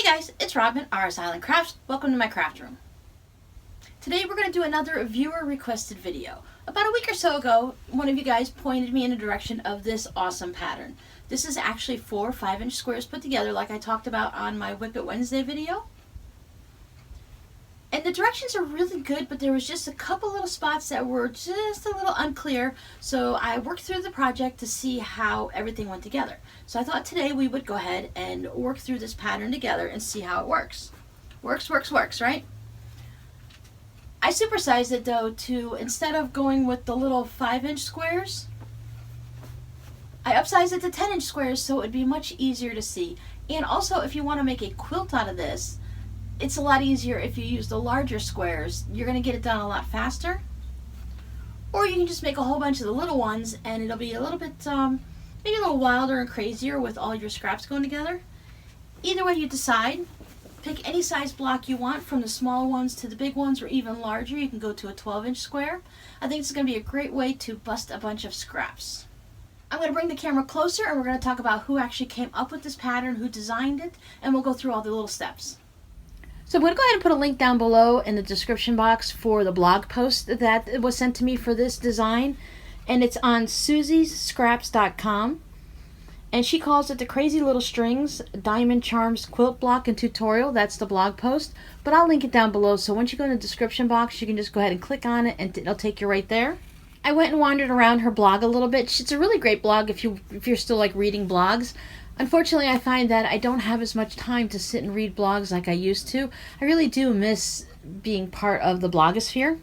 guys, it's Robin, RsIslandCrafts. Welcome to my craft room. Today we're going to do another viewer requested video. About a week or so ago, one of you guys pointed me in the direction of this awesome pattern. This is actually 4 5-inch squares put together like I talked about on my Whip It Wednesday video. And the directions are really good, but there was just a couple little spots that were just a little unclear, so I worked through the project to see how everything went together. So I thought today we would go ahead and work through this pattern together and see how it works. Works, right? I supersized it though to, instead of going with the little 5-inch squares, I upsized it to 10-inch squares so it would be much easier to see. And also, if you want to make a quilt out of this, it's a lot easier if you use the larger squares. You're going to get it done a lot faster. Or you can just make a whole bunch of the little ones and it'll be a little bit, maybe a little wilder and crazier with all your scraps going together. Either way you decide. Pick any size block you want, from the small ones to the big ones, or even larger. You can go to a 12-inch square. I think it's going to be a great way to bust a bunch of scraps. I'm going to bring the camera closer and we're going to talk about who actually came up with this pattern, who designed it, and we'll go through all the little steps. So I'm going to go ahead and put a link down below in the description box for the blog post that was sent to me for this design. And it's on Susie'sScraps.com. And she calls it the Crazy Little Strings Diamond Charms Quilt Block and Tutorial. That's the blog post. But I'll link it down below, so once you go in the description box, you can just go ahead and click on it and it'll take you right there. I went and wandered around her blog a little bit. It's a really great blog if you're still like reading blogs. Unfortunately, I find that I don't have as much time to sit and read blogs like I used to. I really do miss being part of the blogosphere.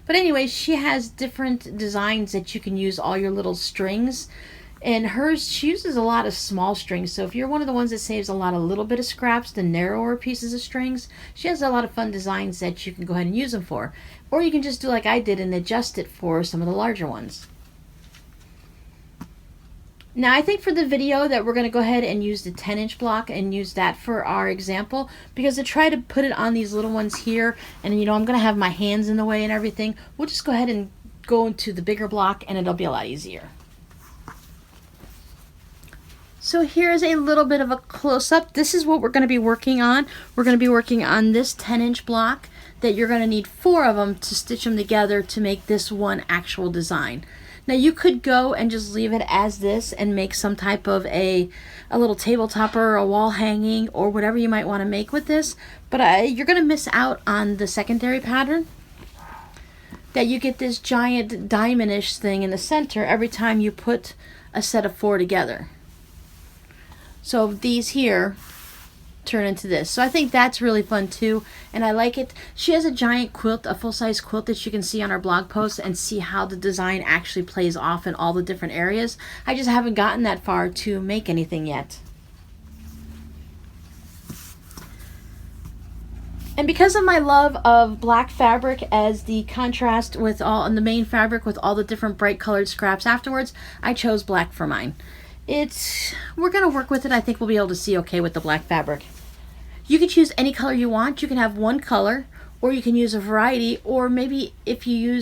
But anyway, she has different designs that you can use all your little strings. And hers, she uses a lot of small strings. So if you're one of the ones that saves a little bit of scraps, the narrower pieces of strings, she has a lot of fun designs that you can go ahead and use them for. Or you can just do like I did and adjust it for some of the larger ones. Now I think for the video that we're going to go ahead and use the 10-inch block and use that for our example, because to try to put it on these little ones here, and I'm going to have my hands in the way and everything, we'll just go ahead and go into the bigger block and it'll be a lot easier. So here's a little bit of a close-up. This is what we're going to be working on. We're going to be working on this 10-inch block that you're going to need 4 of them to stitch them together to make this one actual design. Now you could go and just leave it as this and make some type of a little table topper or a wall hanging or whatever you might want to make with this, but you're going to miss out on the secondary pattern, that you get this giant diamond-ish thing in the center every time you put a set of 4 together. So these here turn into this. So I think that's really fun too, and I like it. She has a giant quilt, a full-size quilt that you can see on our blog post and see how the design actually plays off in all the different areas. I just haven't gotten that far to make anything yet. And because of my love of black fabric as the contrast with the main fabric with all the different bright colored scraps afterwards, I chose black for mine. We're going to work with it. I think we'll be able to see okay with the black fabric. You can choose any color you want. You can have one color, or you can use a variety, or maybe if you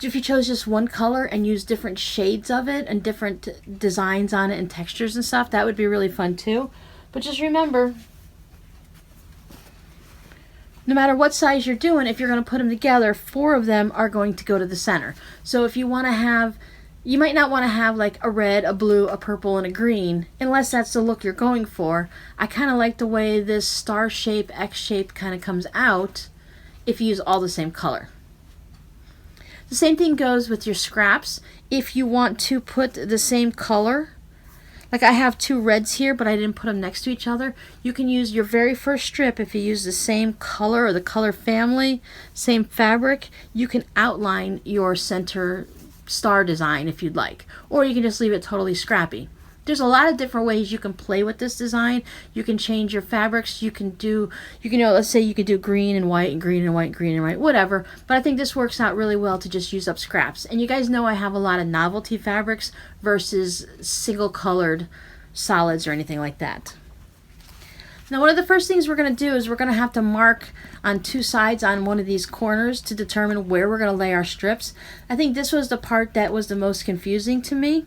chose just one color and use different shades of it and different designs on it and textures and stuff, that would be really fun too. But just remember, no matter what size you're doing, if you're going to put them together, 4 of them are going to go to the center. So if you want to have, you might not want to have like a red, a blue, a purple, and a green, unless that's the look you're going for. I kind of like the way this star shape, X shape kind of comes out if you use all the same color. The same thing goes with your scraps. If you want to put the same color, like I have 2 reds here, but I didn't put them next to each other, you can use your very first strip. If you use the same color or the color family, same fabric, you can outline your center star design if you'd like, or you can just leave it totally scrappy. There's a lot of different ways you can play with this design. You can change your fabrics. You can let's say you could do green and white and green and white, green and white, whatever. But I think this works out really well to just use up scraps. And you guys know I have a lot of novelty fabrics versus single colored solids or anything like that. Now one of the first things we're going to do is we're going to have to mark on 2 sides on one of these corners to determine where we're going to lay our strips. I think this was the part that was the most confusing to me,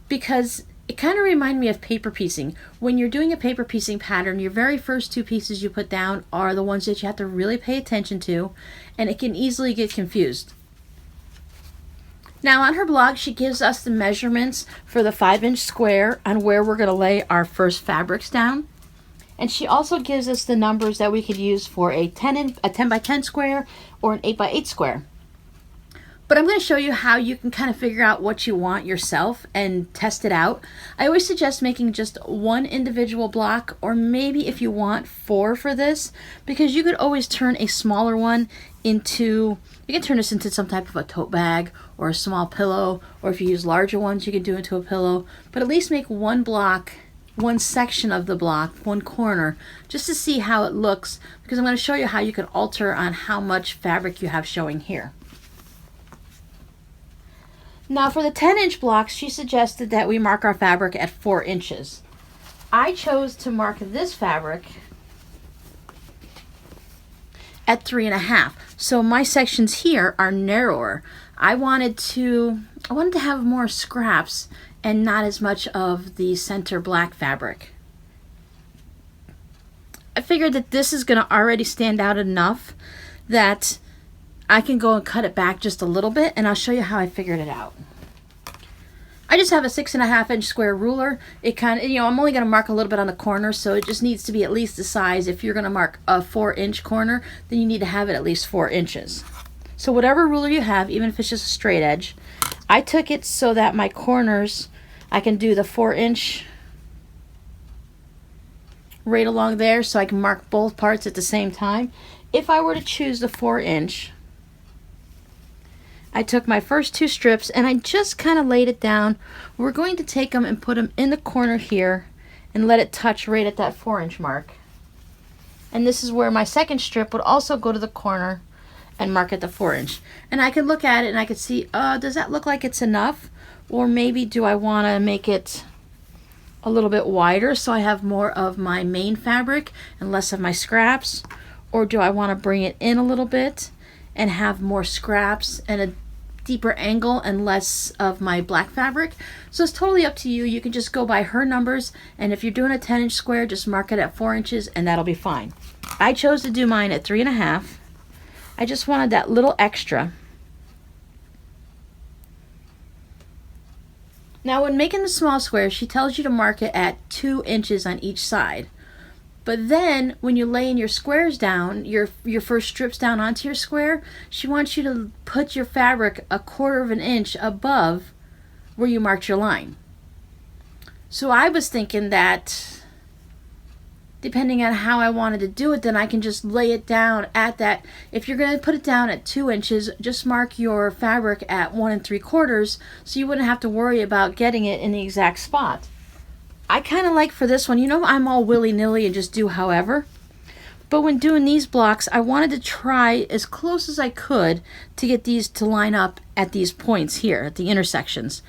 because It kind of reminded me of paper piecing. When you're doing a paper piecing pattern, your very first two pieces you put down are the ones that you have to really pay attention to, and it can easily get confused. Now on her blog, she gives us the measurements for the 5-inch square on where we're going to lay our first fabrics down. And she also gives us the numbers that we could use for a 10 by 10 square or an 8 by 8 square. But I'm going to show you how you can kind of figure out what you want yourself and test it out. I always suggest making just one individual block, or maybe if you want 4 for this, because you could always turn a smaller one into, you can turn this into some type of a tote bag or a small pillow, or if you use larger ones you can do it into a pillow. But at least make one block, one section of the block, one corner, just to see how it looks, because I'm going to show you how you can alter on how much fabric you have showing here. Now for the 10-inch blocks, she suggested that we mark our fabric at 4 inches. I chose to mark this fabric at 3.5. So my sections here are narrower. I wanted to have more scraps and not as much of the center black fabric. I figured that this is going to already stand out enough that I can go and cut it back just a little bit, and I'll show you how I figured it out. I just have a 6.5-inch square ruler. It kind of, I'm only going to mark a little bit on the corner, so it just needs to be at least the size. If you're going to mark a 4-inch corner, then you need to have it at least 4 inches. So whatever ruler you have, even if it's just a straight edge, I took it so that my corners, I can do the 4-inch right along there, so I can mark both parts at the same time. If I were to choose the 4-inch, I took my first 2 strips and I just kind of laid it down. We're going to take them and put them in the corner here and let it touch right at that 4-inch mark. And this is where my second strip would also go to the corner and mark at the 4-inch. And I could look at it and I could see, does that look like it's enough? Or maybe do I want to make it a little bit wider so I have more of my main fabric and less of my scraps? Or do I want to bring it in a little bit and have more scraps and a deeper angle and less of my black fabric? So it's totally up to you. You can just go by her numbers, and if you're doing a 10-inch square, just mark it at 4 inches and that'll be fine. I chose to do mine at 3.5. I just wanted that little extra. Now when making the small square, she tells you to mark it at 2 inches on each side. But then when you lay in your squares down, your first strips down onto your square, she wants you to put your fabric 1/4 of an inch above where you marked your line. So I was thinking that depending on how I wanted to do it, then I can just lay it down at that. If you're going to put it down at 2 inches, just mark your fabric at 1 3/4 so you wouldn't have to worry about getting it in the exact spot. I kind of like for this one, I'm all willy-nilly and just do however. But when doing these blocks, I wanted to try as close as I could to get these to line up at these points here, at the intersections.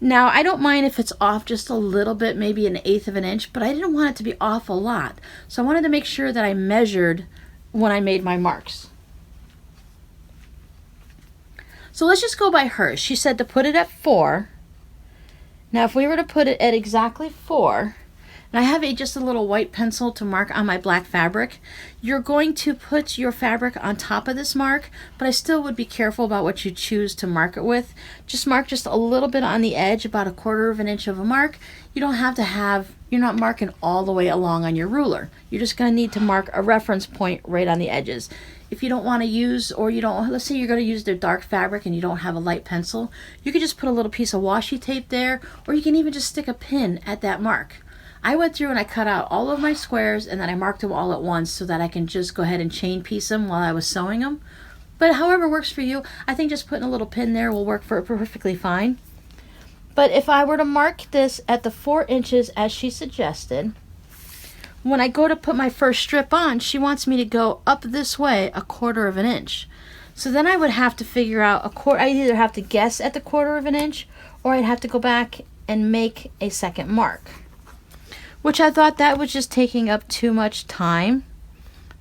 Now, I don't mind if it's off just a little bit, maybe 1/8 of an inch, but I didn't want it to be off a lot. So I wanted to make sure that I measured when I made my marks. So let's just go by hers. She said to put it at 4. Now if we were to put it at exactly 4, and I have just a little white pencil to mark on my black fabric, you're going to put your fabric on top of this mark, but I still would be careful about what you choose to mark it with. Just mark just a little bit on the edge, about 1/4 of an inch of a mark. You don't have to you're not marking all the way along on your ruler. You're just going to need to mark a reference point right on the edges. If you don't want to use, or let's say you're going to use the dark fabric and you don't have a light pencil, you could just put a little piece of washi tape there, or you can even just stick a pin at that mark. I went through and I cut out all of my squares and then I marked them all at once so that I can just go ahead and chain piece them while I was sewing them. But however works for you, I think just putting a little pin there will work for perfectly fine. But if I were to mark this at the 4 inches as she suggested, when I go to put my first strip on, she wants me to go up this way 1/4 of an inch. So then I would have to figure out I'd either have to guess at the 1/4 of an inch, or I'd have to go back and make a second mark. Which I thought that was just taking up too much time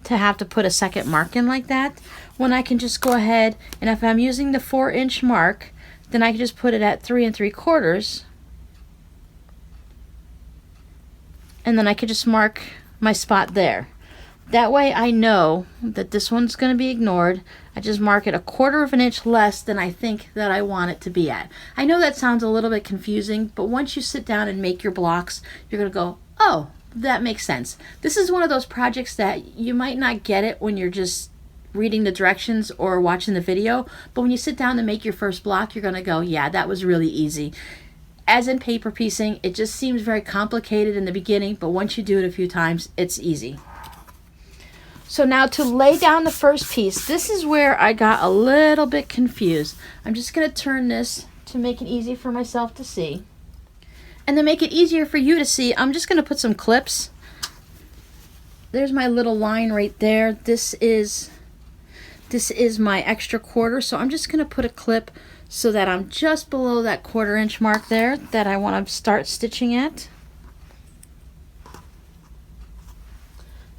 to have to put a second mark in like that, when I can just go ahead, and if I'm using the 4-inch mark, then I can just put it at 3 3/4 and then I could just mark my spot there. That way I know that this one's going to be ignored. I just mark it 1/4 of an inch less than I think that I want it to be at. I know that sounds a little bit confusing, but once you sit down and make your blocks, you're going to go, oh, that makes sense. This is one of those projects that you might not get it when you're just reading the directions or watching the video, but when you sit down to make your first block, you're going to go, yeah, that was really easy. As in paper piecing, it just seems very complicated in the beginning, but once you do it a few times, it's easy. So now to lay down the first piece, this is where I got a little bit confused. I'm just going to turn this to make it easy for myself to see. And to make it easier for you to see, I'm just going to put some clips. There's my little line right there. This is my extra 1/4, so I'm just going to put a clip so that I'm just below that 1/4 inch mark there that I want to start stitching at.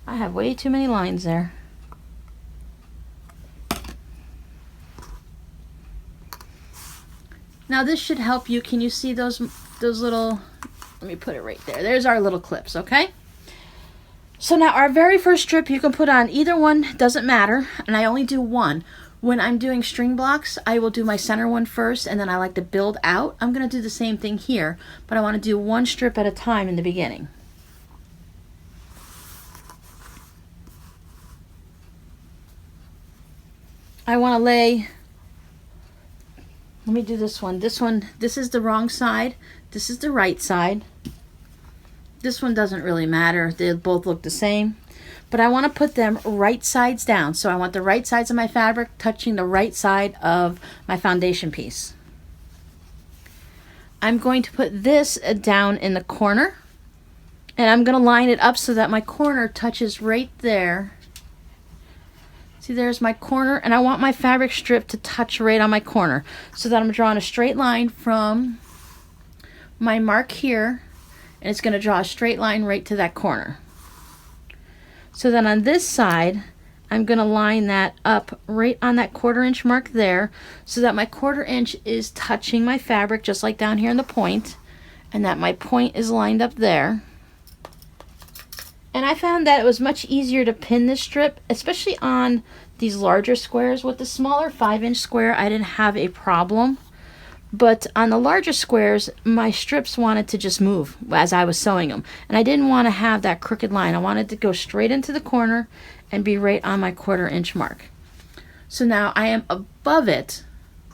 I have way too many lines there. Now this should help you. Can you see those little, let me put it right there. There's our little clips, okay? So now our very first strip, you can put on either one, doesn't matter, and I only do one. When I'm doing string blocks, I will do my center one first, and then I like to build out. I'm going to do the same thing here, but I want to do one strip at a time in the beginning. I want to lay, let me do this one. This is the wrong side. This is the right side. This one doesn't really matter. They both look the same. But I want to put them right sides down. So I want the right sides of my fabric touching the right side of my foundation piece. I'm going to put this down in the corner. And I'm going to line it up so that my corner touches right there. See, there's my corner, and I want my fabric strip to touch right on my corner so that I'm drawing a straight line from my mark here, and it's going to draw a straight line right to that corner. So then on this side, I'm going to line that up right on that 1/4 inch mark there so that my 1/4 inch is touching my fabric just like down here in the point, and that my point is lined up there. And I found that it was much easier to pin this strip, especially on these larger squares. With the smaller 5-inch square, I didn't have a problem. But on the larger squares, my strips wanted to just move as I was sewing them. And I didn't want to have that crooked line. I wanted to go straight into the corner and be right on my 1/4 inch mark. So now I am above it.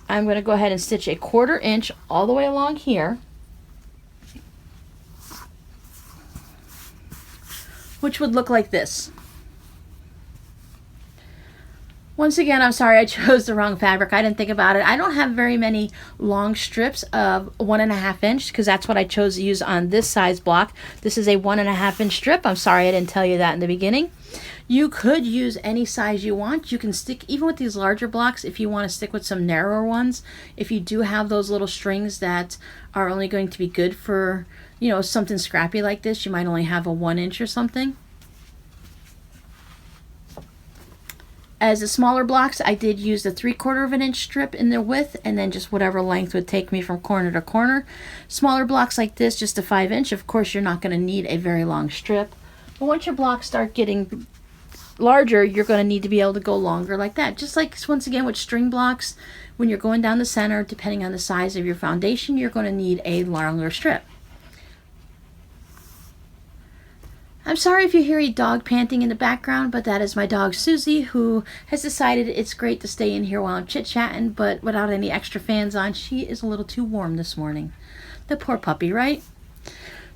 I'm going to go ahead and stitch a 1/4 inch all the way along here, which would look like this. Once again, I'm sorry I chose the wrong fabric. I didn't think about it. I don't have very many long strips of 1.5 inch because that's what I chose to use on this size block. This is a 1.5 inch strip. I'm sorry I didn't tell you that in the beginning. You could use any size you want. You can stick, even with these larger blocks, if you want to stick with some narrower ones. If you do have those little strings that are only going to be good for, you know, something scrappy like this, you might only have a 1 inch or something. As the smaller blocks, I did use the 3/4 of an inch strip in their width, and then just whatever length would take me from corner to corner. Smaller blocks like this, just a 5 inch, of course you're not going to need a very long strip. But once your blocks start getting larger, you're going to need to be able to go longer like that. Just like, once again, with string blocks, when you're going down the center, depending on the size of your foundation, you're going to need a longer strip. I'm sorry if you hear a dog panting in the background, but that is my dog Susie, who has decided it's great to stay in here while I'm chit-chatting, but without any extra fans on. She is a little too warm this morning. The poor puppy, right?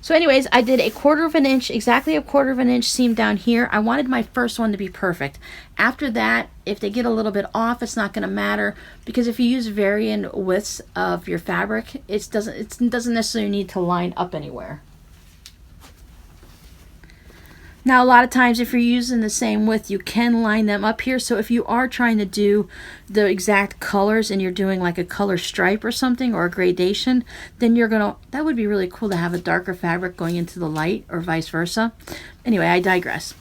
So anyways, I did a 1/4 of an inch, exactly a 1/4 of an inch seam down here. I wanted my first one to be perfect. After that, if they get a little bit off, it's not going to matter, because if you use varying widths of your fabric, it doesn't necessarily need to line up anywhere. Now, a lot of times if you're using the same width, you can line them up here. So if you are trying to do the exact colors and you're doing like a color stripe or something, or a gradation, then that would be really cool to have a darker fabric going into the light, or vice versa. Anyway, I digress.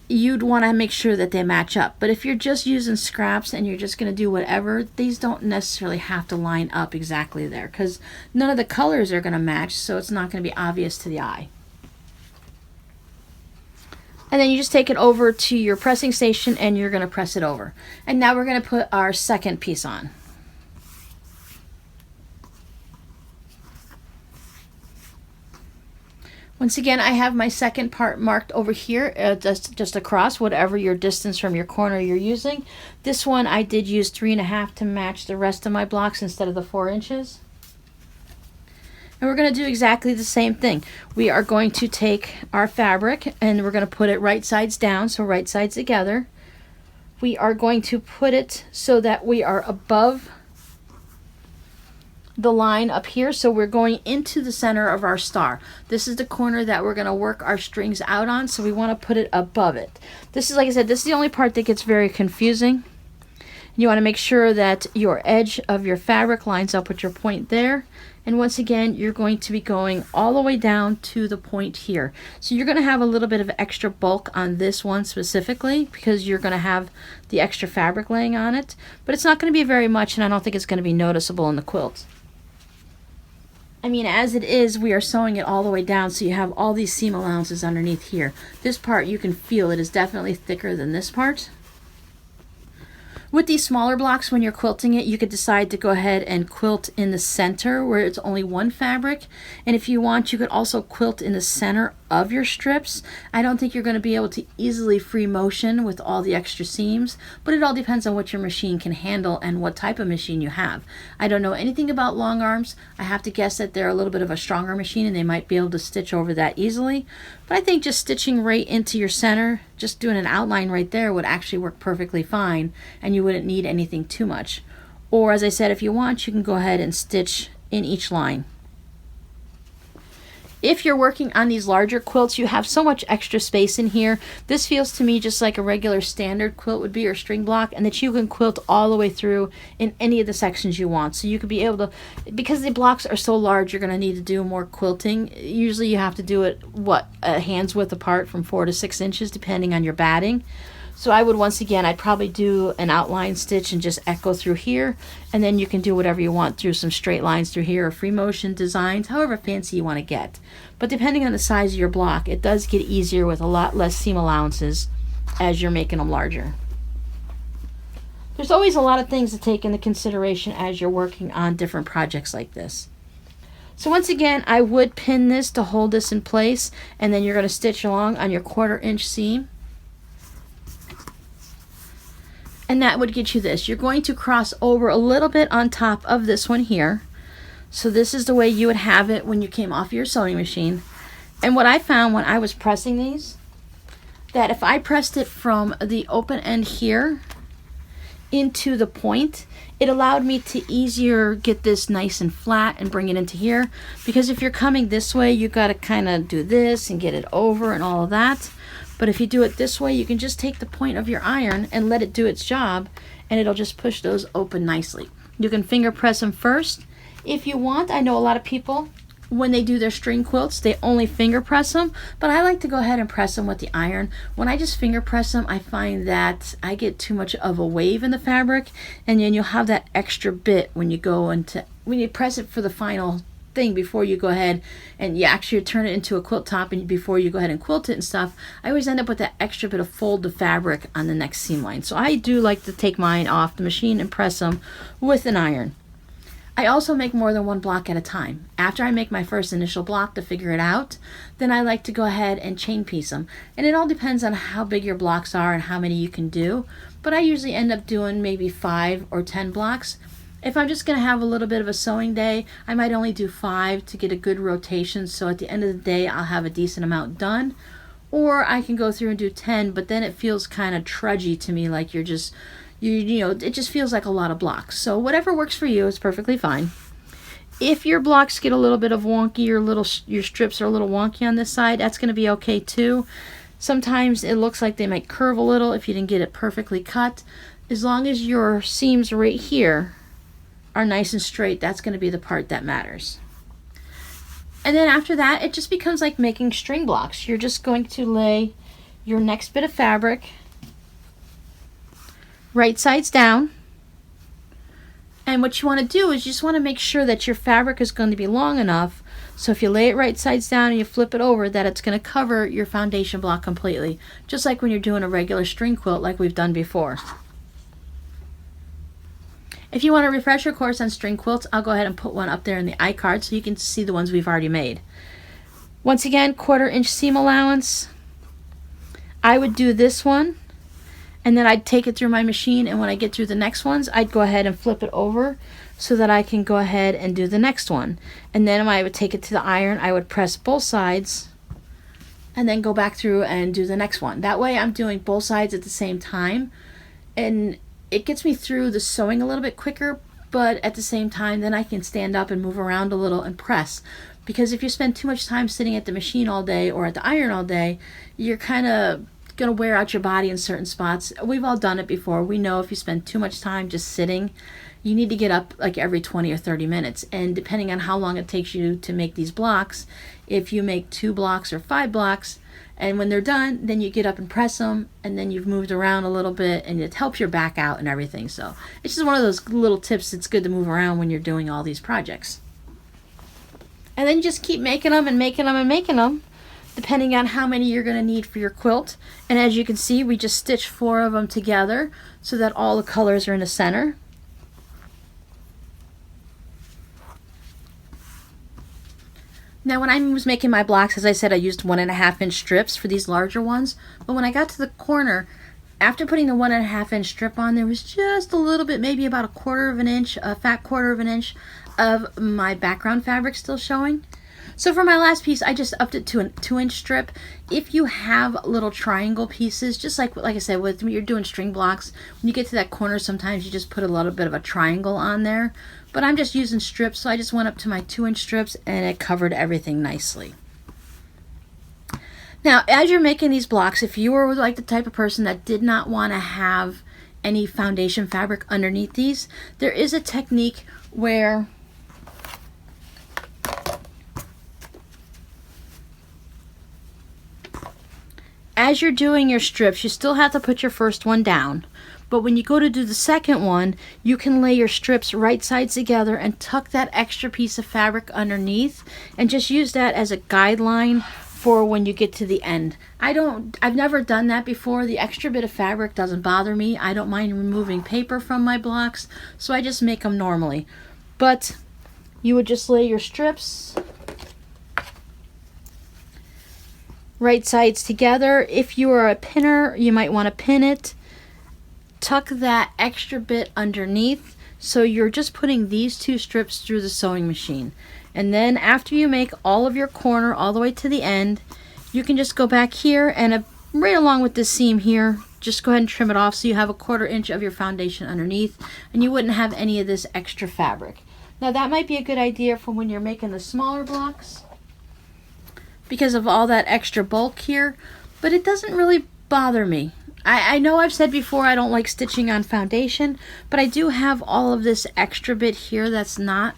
You'd want to make sure that they match up. But if you're just using scraps and you're just going to do whatever, these don't necessarily have to line up exactly there, because none of the colors are going to match, so it's not going to be obvious to the eye. And then you just take it over to your pressing station and you're going to press it over. And now we're going to put our second piece on. Once again, I have my second part marked over here, just across whatever your distance from your corner you're using. This one I did use 3.5 to match the rest of my blocks instead of the 4 inches. And we're going to do exactly the same thing. We are going to take our fabric and we're going to put it right sides down, so right sides together. We are going to put it so that we are above the line up here, so we're going into the center of our star. This is the corner that we're going to work our strings out on, so we want to put it above it. This is, like I said, this is the only part that gets very confusing. You want to make sure that your edge of your fabric lines up with your point there. And once again, you're going to be going all the way down to the point here. So you're going to have a little bit of extra bulk on this one specifically because you're going to have the extra fabric laying on it. But it's not going to be very much, and I don't think it's going to be noticeable in the quilt. I mean, as it is, we are sewing it all the way down, so you have all these seam allowances underneath here. This part, you can feel it is definitely thicker than this part. With these smaller blocks, when you're quilting it, you could decide to go ahead and quilt in the center where it's only one fabric. And if you want, you could also quilt in the center of your strips. I don't think you're going to be able to easily free motion with all the extra seams, but it all depends on what your machine can handle and what type of machine you have. I don't know anything about long arms. I have to guess that they're a little bit of a stronger machine and they might be able to stitch over that easily. But I think just stitching right into your center, just doing an outline right there would actually work perfectly fine, and you wouldn't need anything too much. Or as I said, if you want, you can go ahead and stitch in each line. If you're working on these larger quilts, you have so much extra space in here. This feels to me just like a regular standard quilt would be, or string block, and that you can quilt all the way through in any of the sections you want. So you could be able to, because the blocks are so large, you're going to need to do more quilting. Usually you have to do it, a hand's width apart from 4 to 6 inches, depending on your batting. So I would, once again, I'd probably do an outline stitch and just echo through here, and then you can do whatever you want through some straight lines through here, or free motion designs, however fancy you want to get. But depending on the size of your block, it does get easier with a lot less seam allowances as you're making them larger. There's always a lot of things to take into consideration as you're working on different projects like this. So once again, I would pin this to hold this in place, and then you're going to stitch along on your 1/4 inch seam. And that would get you this. You're going to cross over a little bit on top of this one here. So this is the way you would have it when you came off your sewing machine. And what I found when I was pressing these, that if I pressed it from the open end here into the point, it allowed me to easier get this nice and flat and bring it into here. Because if you're coming this way, you got to kind of do this and get it over and all of that. But if you do it this way, you can just take the point of your iron and let it do its job, and it'll just push those open nicely. You can finger press them first. If you want, I know a lot of people, when they do their string quilts, they only finger press them, but I like to go ahead and press them with the iron. When I just finger press them, I find that I get too much of a wave in the fabric, and then you'll have that extra bit when you go into, when you press it for the final thing before you go ahead and you actually turn it into a quilt top, and before you go ahead and quilt it and stuff, I always end up with that extra bit of fold of fabric on the next seam line. So I do like to take mine off the machine and press them with an iron. I also make more than one block at a time. After I make my first initial block to figure it out, then I like to go ahead and chain piece them. And it all depends on how big your blocks are and how many you can do, but I usually end up doing maybe 5 or 10 blocks. If I'm just going to have a little bit of a sewing day, I might only do 5 to get a good rotation, so at the end of the day I'll have a decent amount done. Or I can go through and do 10, but then it feels kind of trudgy to me, like you're just, you know, it just feels like a lot of blocks. So whatever works for you is perfectly fine. If your blocks get a little bit of wonky, your strips are a little wonky on this side, that's going to be okay too. Sometimes it looks like they might curve a little if you didn't get it perfectly cut. As long as your seams right here are nice and straight, that's going to be the part that matters. And then after that, it just becomes like making string blocks. You're just going to lay your next bit of fabric right sides down, and what you want to do is you just want to make sure that your fabric is going to be long enough So if you lay it right sides down and you flip it over, that it's going to cover your foundation block completely, just like when you're doing a regular string quilt like we've done before. If you want to refresh your course on string quilts, I'll go ahead and put one up there in the iCard so you can see the ones we've already made. Once again, 1/4 inch seam allowance. I would do this one, and then I'd take it through my machine, and when I get through the next ones, I'd go ahead and flip it over so that I can go ahead and do the next one. And then when I would take it to the iron, I would press both sides and then go back through and do the next one. That way I'm doing both sides at the same time, and it gets me through the sewing a little bit quicker, but at the same time then I can stand up and move around a little and press. Because if you spend too much time sitting at the machine all day or at the iron all day, you're kind of going to wear out your body in certain spots. We've all done it before. We know if you spend too much time just sitting, you need to get up like every 20 or 30 minutes. And depending on how long it takes you to make these blocks, if you make 2 blocks or 5 blocks, and when they're done, then you get up and press them, and then you've moved around a little bit, and it helps your back out and everything. So it's just one of those little tips that's good to move around when you're doing all these projects. And then just keep making them and making them and making them, depending on how many you're going to need for your quilt. And as you can see, we just stitched 4 of them together so that all the colors are in the center. Now when I was making my blocks, as I said, I used 1.5 inch strips for these larger ones. But when I got to the corner, after putting the 1.5 inch strip on, there was just a little bit, maybe about a 1/4 inch, a fat 1/4 inch of my background fabric still showing. So for my last piece, I just upped it to a 2-inch strip. If you have little triangle pieces, just like I said, when you're doing string blocks, when you get to that corner, sometimes you just put a little bit of a triangle on there. But I'm just using strips, so I just went up to my 2-inch strips, and it covered everything nicely. Now, as you're making these blocks, if you were like the type of person that did not want to have any foundation fabric underneath these, there is a technique where as you're doing your strips, you still have to put your first one down. But when you go to do the second one, you can lay your strips right sides together and tuck that extra piece of fabric underneath and just use that as a guideline for when you get to the end. I've never done that before. The extra bit of fabric doesn't bother me. I don't mind removing paper from my blocks, so I just make them normally. But you would just lay your strips right sides together. If you are a pinner, you might want to pin it. Tuck that extra bit underneath, so you're just putting these 2 strips through the sewing machine. And then after you make all of your corner all the way to the end, you can just go back here and right along with this seam here, just go ahead and trim it off so you have a 1/4 inch of your foundation underneath, and you wouldn't have any of this extra fabric. Now that might be a good idea for when you're making the smaller blocks because of all that extra bulk here, but it doesn't really bother me. I know I've said before I don't like stitching on foundation, but I do have all of this extra bit here that's not,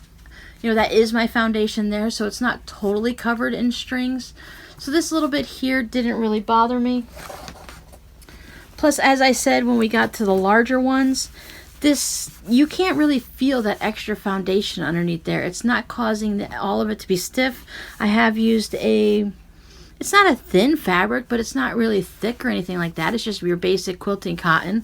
that is my foundation there, so it's not totally covered in strings. So this little bit here didn't really bother me. Plus, as I said, when we got to the larger ones, you can't really feel that extra foundation underneath there. It's not causing all of it to be stiff. I have used it's not a thin fabric, but it's not really thick or anything like that. It's just your basic quilting cotton.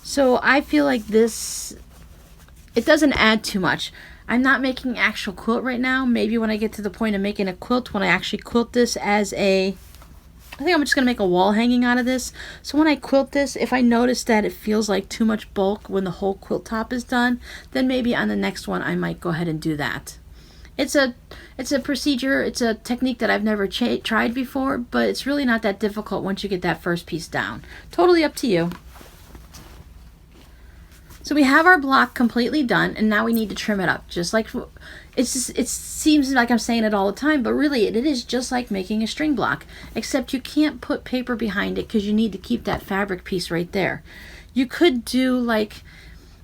So I feel like it doesn't add too much. I'm not making an actual quilt right now. Maybe when I get to the point of making a quilt, when I actually quilt this I think I'm just going to make a wall hanging out of this. So when I quilt this, if I notice that it feels like too much bulk when the whole quilt top is done, then maybe on the next one I might go ahead and do that. It's a procedure, it's a technique that I've never tried before, but it's really not that difficult once you get that first piece down. Totally up to you. So we have our block completely done, and now we need to trim it up. Just like it seems like I'm saying it all the time, but really it is just like making a string block, except you can't put paper behind it because you need to keep that fabric piece right there. You could do like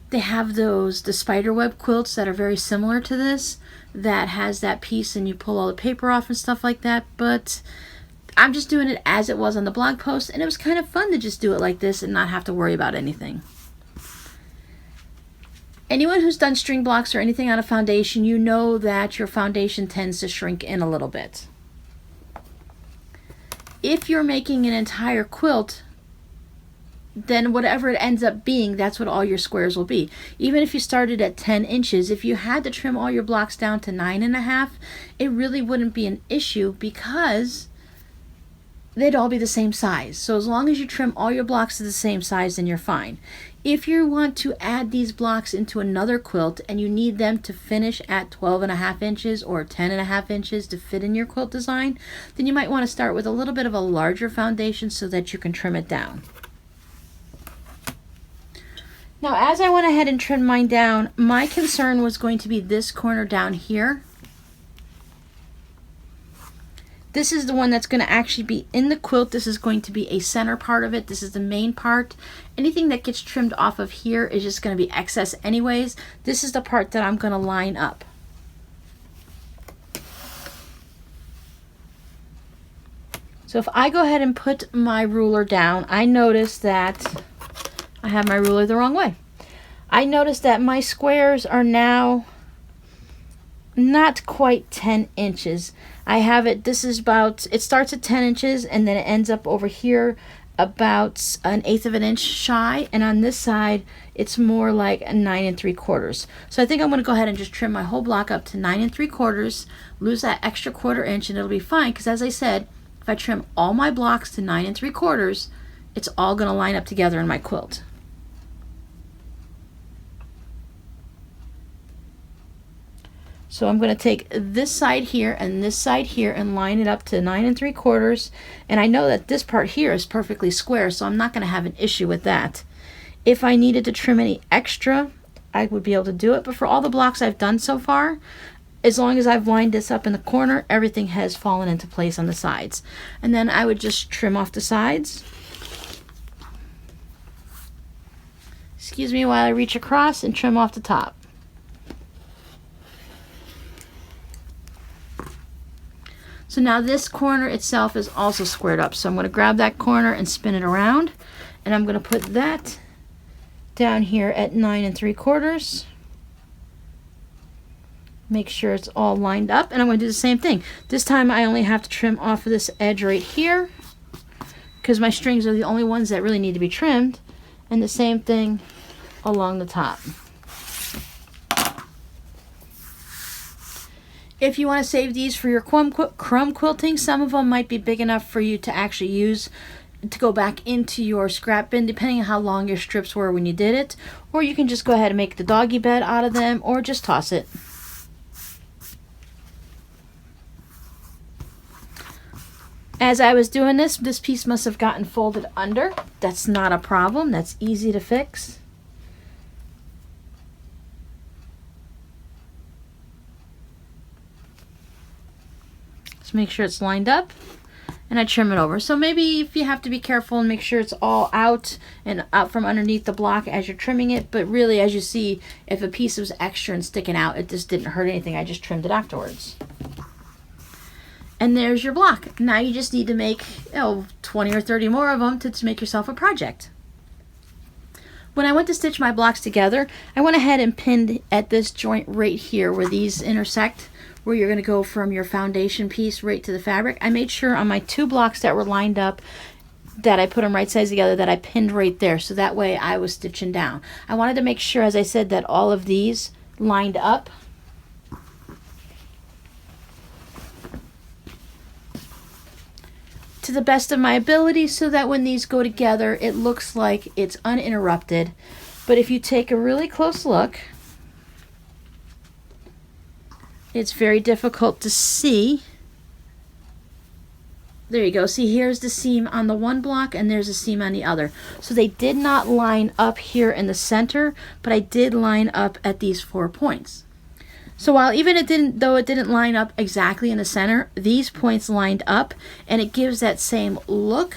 they have the spiderweb quilts that are very similar to this, that has that piece and you pull all the paper off and stuff like that, but I'm just doing it as it was on the blog post, and it was kind of fun to just do it like this and not have to worry about anything. Anyone who's done string blocks or anything on a foundation, you know that your foundation tends to shrink in a little bit. If you're making an entire quilt, then whatever it ends up being, that's what all your squares will be. Even if you started at 10 inches, if you had to trim all your blocks down to 9.5, it really wouldn't be an issue because they'd all be the same size. So as long as you trim all your blocks to the same size, then you're fine. If you want to add these blocks into another quilt and you need them to finish at 12.5 inches or 10.5 inches to fit in your quilt design, then you might want to start with a little bit of a larger foundation so that you can trim it down. Now, as I went ahead and trimmed mine down, my concern was going to be this corner down here. This is the one that's going to actually be in the quilt. This is going to be a center part of it. This is the main part. Anything that gets trimmed off of here is just going to be excess anyways. This is the part that I'm going to line up. So if I go ahead and put my ruler down, I notice that I have my ruler the wrong way. I notice that my squares are now not quite 10 inches. I have it, this is about, it starts at 10 inches and then it ends up over here about 1/8 of an inch shy, and on this side it's more like 9 3/4. So I think I'm going to go ahead and just trim my whole block up to 9 3/4, lose that extra 1/4 inch, and it'll be fine because, as I said, if I trim all my blocks to 9 3/4, it's all going to line up together in my quilt. So I'm going to take this side here and this side here and line it up to 9 3/4. And I know that this part here is perfectly square, so I'm not going to have an issue with that. If I needed to trim any extra, I would be able to do it. But for all the blocks I've done so far, as long as I've lined this up in the corner, everything has fallen into place on the sides. And then I would just trim off the sides. Excuse me while I reach across and trim off the top. So now this corner itself is also squared up. So I'm going to grab that corner and spin it around. And I'm going to put that down here at 9 3/4. Make sure it's all lined up. And I'm going to do the same thing. This time I only have to trim off of this edge right here, because my strings are the only ones that really need to be trimmed. And the same thing along the top. If you want to save these for your crumb quilting, some of them might be big enough for you to actually use to go back into your scrap bin, depending on how long your strips were when you did it. Or you can just go ahead and make the doggy bed out of them, or just toss it. As I was doing this piece must have gotten folded under. That's not a problem. That's easy to fix. Make sure it's lined up, and I trim it over. So maybe if you have to be careful and make sure it's all out and out from underneath the block as you're trimming it, but really, as you see, if a piece was extra and sticking out, it just didn't hurt anything. I just trimmed it afterwards. And there's your block. Now you just need to make 20 or 30 more of them to make yourself a project. When I went to stitch my blocks together, I went ahead and pinned at this joint right here where these intersect, where you're going to go from your foundation piece right to the fabric. I made sure on my 2 blocks that were lined up that I put them right sides together, that I pinned right there, so that way I was stitching down. I wanted to make sure, as I said, that all of these lined up. To the best of my ability, so that when these go together, it looks like it's uninterrupted. But if you take a really close look, it's very difficult to see. There you go. See, here's the seam on the one block and there's a seam on the other. So they did not line up here in the center, but I did line up at these 4 points. So while even it didn't line up exactly in the center, these points lined up, and it gives that same look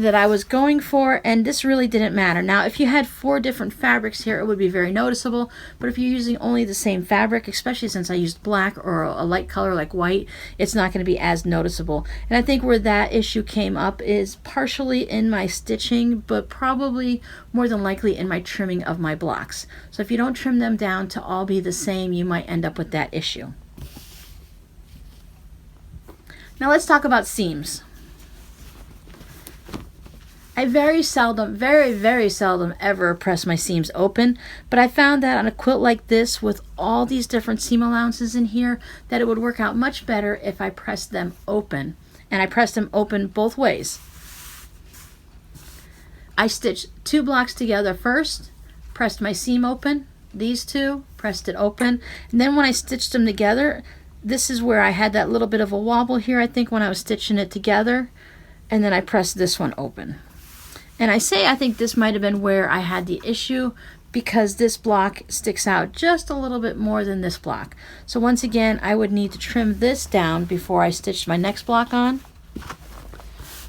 that I was going for, and this really didn't matter. Now, if you had 4 different fabrics here, it would be very noticeable, but if you're using only the same fabric, especially since I used black or a light color like white, it's not going to be as noticeable. And I think where that issue came up is partially in my stitching, but probably more than likely in my trimming of my blocks. So if you don't trim them down to all be the same, you might end up with that issue. Now let's talk about seams. I very seldom, very seldom ever press my seams open, but I found that on a quilt like this with all these different seam allowances in here, that it would work out much better if I pressed them open. And I pressed them open both ways. I stitched 2 blocks together first, pressed my seam open, these 2, pressed it open, and then when I stitched them together, this is where I had that little bit of a wobble here, I think, when I was stitching it together, and then I pressed this one open. And I think this might have been where I had the issue, because this block sticks out just a little bit more than this block. So once again, I would need to trim this down before I stitch my next block on.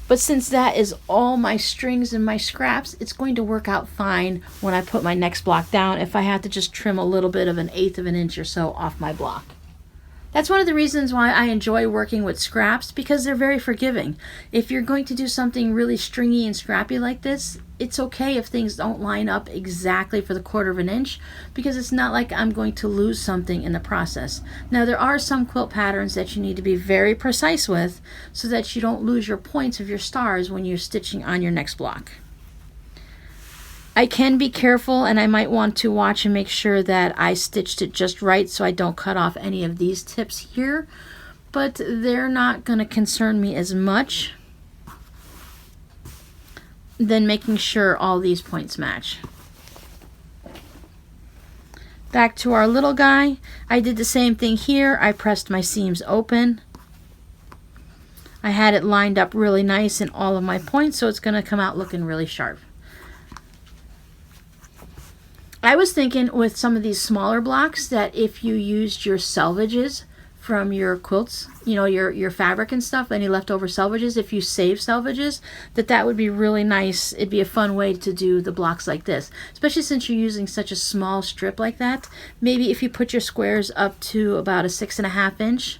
But since that is all my strings and my scraps, it's going to work out fine when I put my next block down if I have to just trim a little bit of 1/8 of an inch or so off my block. That's one of the reasons why I enjoy working with scraps, because they're very forgiving. If you're going to do something really stringy and scrappy like this, it's okay if things don't line up exactly for the 1/4 of an inch, because it's not like I'm going to lose something in the process. Now, there are some quilt patterns that you need to be very precise with so that you don't lose your points of your stars when you're stitching on your next block. I can be careful, and I might want to watch and make sure that I stitched it just right so I don't cut off any of these tips here, but they're not going to concern me as much than making sure all these points match. Back to our little guy, I did the same thing here. I pressed my seams open. I had it lined up really nice in all of my points, so it's going to come out looking really sharp. I was thinking with some of these smaller blocks that if you used your selvages from your quilts, you know, your fabric and stuff, any leftover selvages, if you save selvages, that would be really nice. It'd be a fun way to do the blocks like this, especially since you're using such a small strip like that. Maybe if you put your squares up to about a 6.5 inch,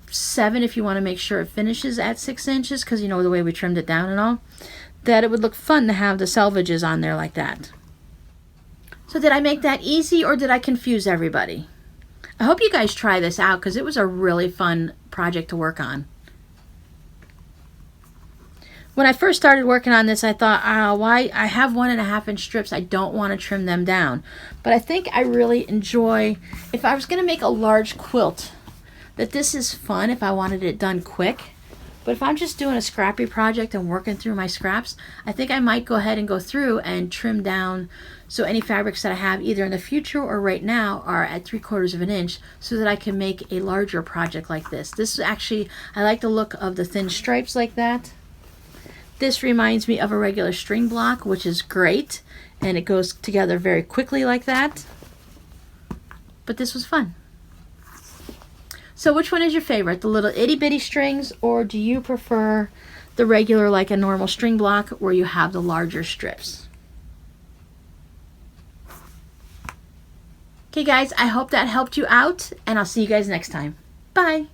7 if you want to make sure it finishes at 6 inches, because you know the way we trimmed it down and all, that it would look fun to have the selvages on there like that. So did I make that easy, or did I confuse everybody? I hope you guys try this out, because it was a really fun project to work on. When I first started working on this, I thought, why? I have 1.5 inch strips. I don't want to trim them down. But I think I really enjoy, if I was going to make a large quilt, that this is fun if I wanted it done quick. But if I'm just doing a scrappy project and working through my scraps, I think I might go ahead and go through and trim down so any fabrics that I have either in the future or right now are at 3/4 of an inch, so that I can make a larger project like this. This is actually, I like the look of the thin stripes like that. This reminds me of a regular string block, which is great, and it goes together very quickly like that. But this was fun. So which one is your favorite? The little itty bitty strings, or do you prefer the regular, like a normal string block where you have the larger strips? Okay guys, I hope that helped you out, and I'll see you guys next time. Bye!